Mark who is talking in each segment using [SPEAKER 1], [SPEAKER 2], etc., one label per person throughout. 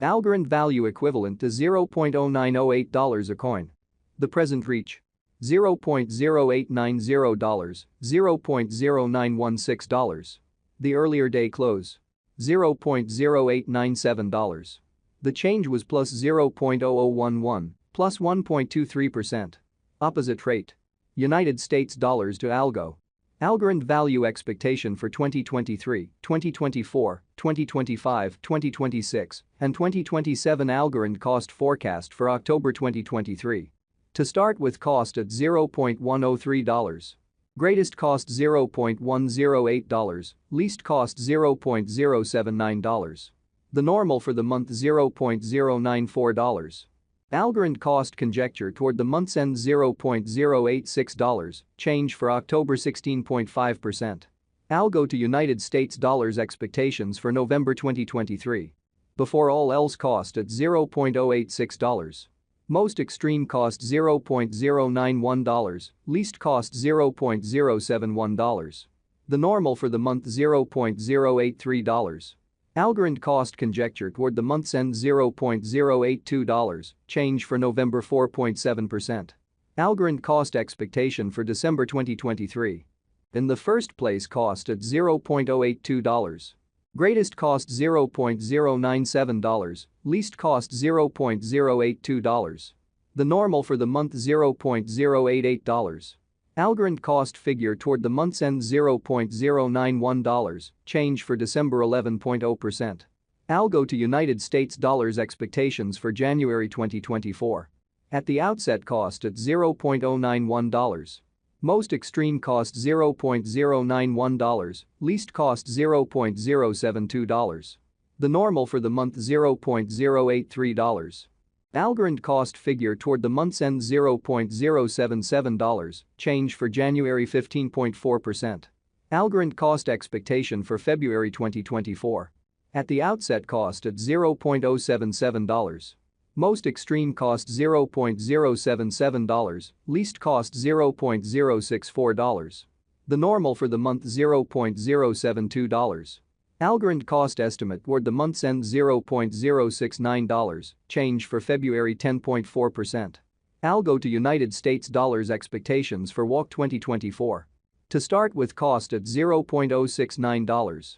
[SPEAKER 1] Algorand value equivalent to $0.0908 a coin. The present reach. $0.0890, $0.0916. The earlier day close. $0.0897. The change was plus 0.0011, plus 1.23%. Opposite rate. United States dollars to Algo. Algorand value expectation for 2023, 2024, 2025, 2026, and 2027. Algorand cost forecast for October 2023. To start with, cost at $0.103. Greatest cost $0.108, least cost $0.079. The normal for the month $0.094. Algorand cost conjecture toward the month's end $0.086, change for October 16.5%. Algo to United States dollars expectations for November 2023. Before all else, cost at $0.086. Most extreme cost $0.091, least cost $0.071. The normal for the month $0.083. Algorand cost conjecture toward the month's end $0.082, change for November 4.7%. Algorand cost expectation for December 2023. In the first place, cost at $0.082. Greatest cost $0.097, least cost $0.082. The normal for the month $0.088. Algorand cost figure toward the month's end $0.091, change for December 11.0%. Algo to United States dollars expectations for January 2024. At the outset, cost at $0.091. Most extreme cost $0.091, least cost $0.072. The normal for the month $0.083. Algorand cost figure toward the month's end $0.077, change for January 15.4%. Algorand cost expectation for February 2024. At the outset, cost at $0.077. Most extreme cost $0.077, least cost $0.064. The normal for the month $0.072. Algorand cost estimate toward the month's end $0.069, change for February 10.4%. Algo to United States dollars expectations for WOC 2024. To start with, cost at $0.069.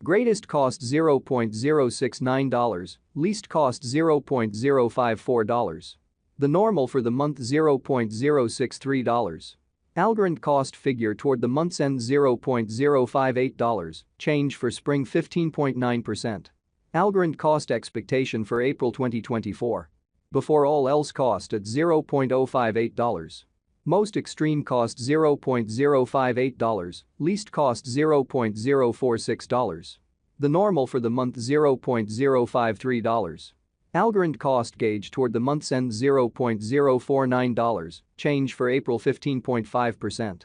[SPEAKER 1] Greatest cost $0.069, least cost $0.054. The normal for the month $0.063. Algorand cost figure toward the month's end $0.058, change for spring 15.9%. Algorand cost expectation for April 2024. Before all else, cost at $0.058. Most extreme cost $0.058, least cost $0.046. The normal for the month $0.053. Algorand cost gauge toward the month's end $0.049, change for April 15.5%.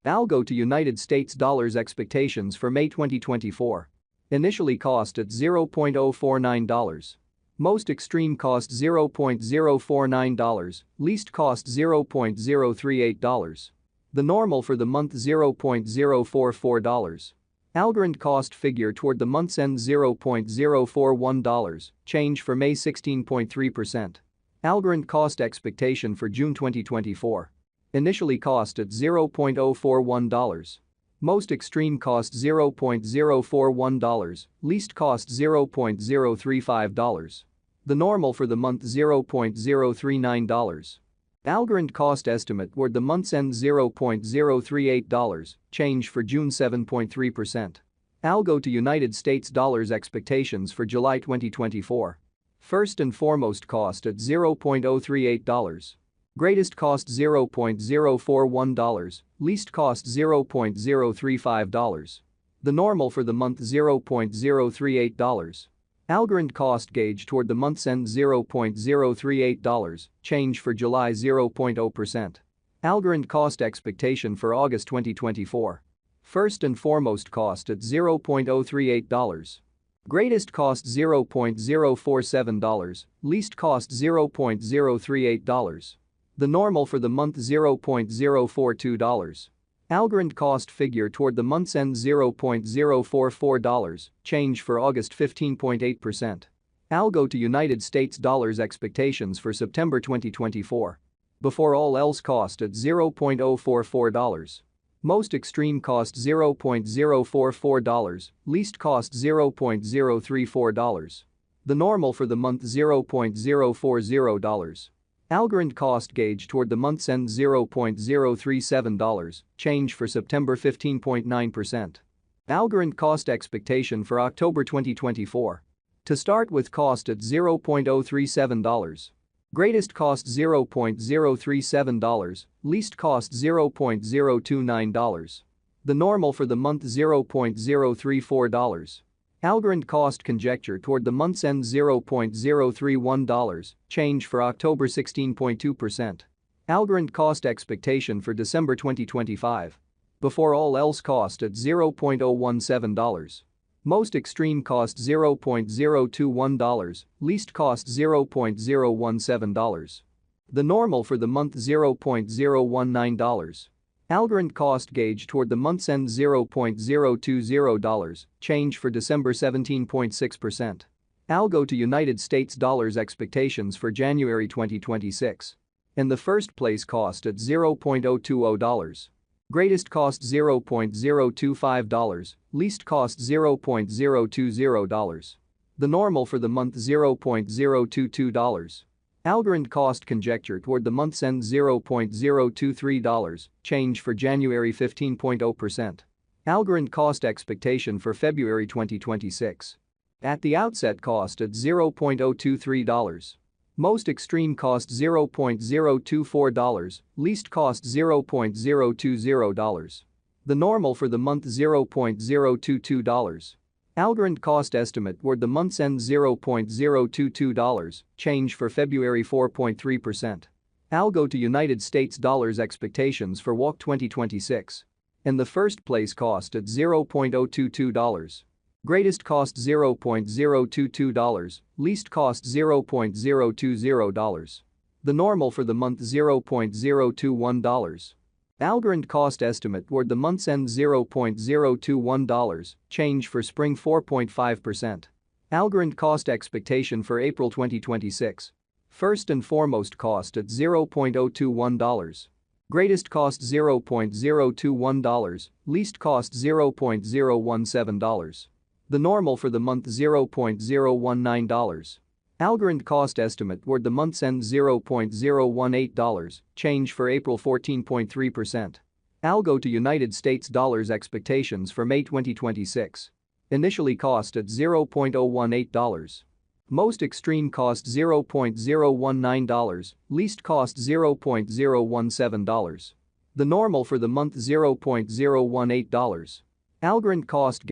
[SPEAKER 1] Algo to United States dollars expectations for May 2024. Initially cost at $0.049. Most extreme cost $0.049, least cost $0.038. The normal for the month $0.044. Algorand cost figure toward the month's end $0.041, change for May 16.3%. Algorand cost expectation for June 2024. Initially cost at $0.041. Most extreme cost $0.041, least cost $0.035. The normal for the month $0.039. Algorand cost estimate toward the month's end $0.038, change for June 7.3%. Algo to United States dollars expectations for July 2024. First and foremost, cost at $0.038. Greatest cost $0.041, least cost $0.035. The normal for the month $0.038. Algorand cost gauge toward the month's end $0.038, change for July 0.0%. Algorand cost expectation for August 2024. First and foremost, cost at $0.038. Greatest cost $0.047, least cost $0.038. The normal for the month $0.042. Algorand cost figure toward the month's end $0.044, change for August 15.8%. Algo to United States dollars expectations for September 2024. Before all else cost at $0.044. Most extreme cost $0.044, least cost $0.034. The normal for the month $0.040. Algorand cost gauge toward the month's end $0.037, change for September 15.9%. Algorand cost expectation for October 2024. To start with cost at $0.037. Greatest cost $0.037, least cost $0.029. The normal for the month $0.034. Algorand cost conjecture toward the month's end $0.031, change for October 16.2%. Algorand cost expectation for December 2025. Before all else cost at $0.017. Most extreme cost $0.021, least cost $0.017. The normal for the month $0.019. Algorand cost gauge toward the month's end $0.020, change for December 17.6%. Algo to United States dollars expectations for January 2026. In the first place cost at $0.020. Greatest cost $0.025, least cost $0.020. The normal for the month $0.022. Algorand cost conjecture toward the month's end $0.023, change for January 15.0%. Algorand cost expectation for February 2026. At the outset cost at $0.023. Most extreme cost $0.024, least cost $0.020. The normal for the month $0.022. Algorand cost estimate toward the month's end $0.022, change for February 4.3%. Algo to United States dollars expectations for WOC 2026. In the first place cost at $0.022. Greatest cost $0.022, least cost $0.020. The normal for the month $0.021. Algorand cost estimate toward the month's end $0.021, change for spring 4.5%. Algorand cost expectation for April 2026. First and foremost cost at $0.021. Greatest cost $0.021, least cost $0.017. The normal for the month $0.019. Algorand cost estimate toward the month's end $0.018, change for April 14.3%. Algo to United States dollars expectations for May 2026. Initially cost at $0.018. Most extreme cost $0.019, least cost $0.017. The normal for the month $0.018. Algorand cost